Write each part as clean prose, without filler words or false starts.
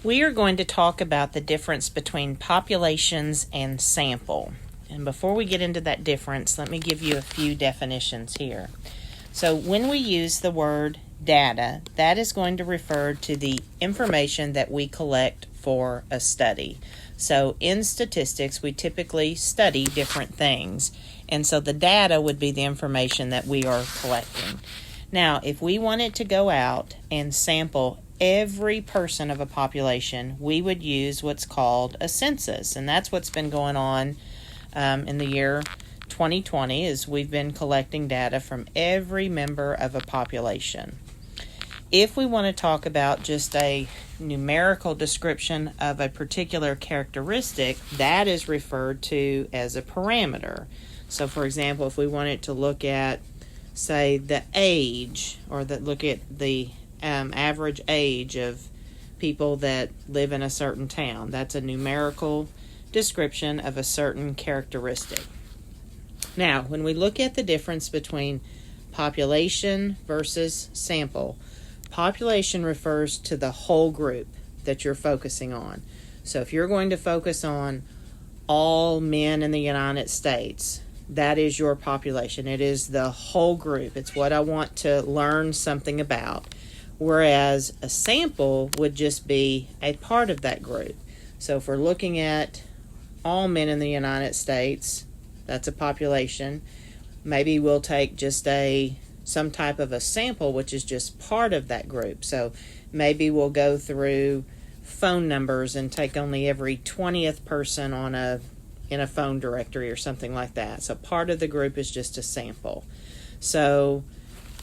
We are going to talk about the difference between populations and sample. And before we get into that difference, let me give you a few definitions here. So when we use the word data, that is going to refer to the information that we collect for a study. So in statistics, we typically study different things. And so the data would be the information that we are collecting. Now, if we wanted to go out and sample every person of a population, we would use what's called a census. And that's what's been going on in the year 2020, is we've been collecting data from every member of a population. If we want to talk about just a numerical description of a particular characteristic, that is referred to as a parameter. So for example, if we wanted to look at, say, the age, or look at the average age of people that live in a certain town, that's a numerical description of a certain characteristic. Now, when we look at the difference between population versus sample, population refers to the whole group that you're focusing on. So if you're going to focus on all men in the United States, that is your population. It is the whole group. It's what I want to learn something about. Whereas a sample would just be a part of that group. So if we're looking at all men in the United States, that's a population. Maybe we'll take just some type of a sample, which is just part of that group. So maybe we'll go through phone numbers and take only every 20th person in a phone directory or something like that. So part of the group is just a sample. So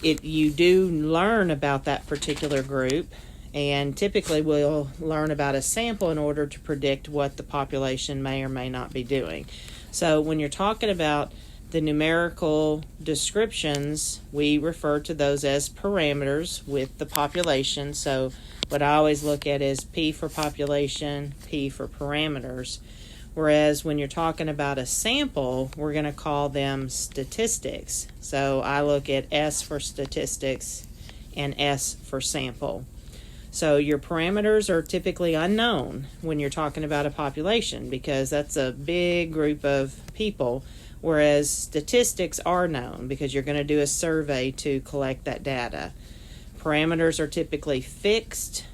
you do learn about that particular group, and typically we'll learn about a sample in order to predict what the population may or may not be doing. So when you're talking about the numerical descriptions, we refer to those as parameters with the population. So what I always look at is P for population, P for parameters. Whereas when you're talking about a sample, we're going to call them statistics. So I look at S for statistics and S for sample. So your parameters are typically unknown when you're talking about a population, because that's a big group of people. Whereas statistics are known because you're going to do a survey to collect that data. Parameters are typically fixed,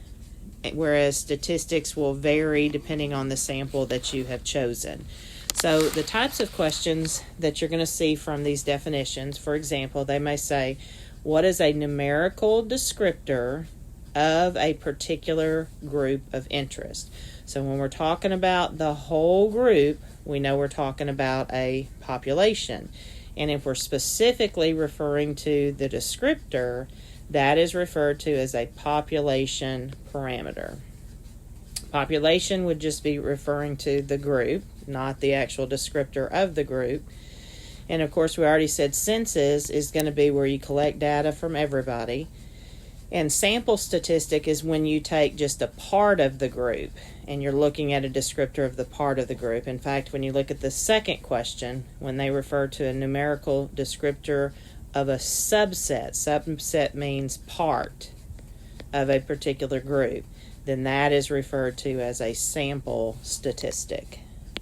whereas statistics will vary depending on the sample that you have chosen. So the types of questions that you're going to see from these definitions, for example, they may say, what is a numerical descriptor of a particular group of interest? So when we're talking about the whole group, we know we're talking about a population. And if we're specifically referring to the descriptor, that is referred to as a population parameter. Population would just be referring to the group, not the actual descriptor of the group. And of course, we already said census is going to be where you collect data from everybody. And sample statistic is when you take just a part of the group and you're looking at a descriptor of the part of the group. In fact, when you look at the second question, when they refer to a numerical descriptor of a subset means part of a particular group, then that is referred to as a sample statistic.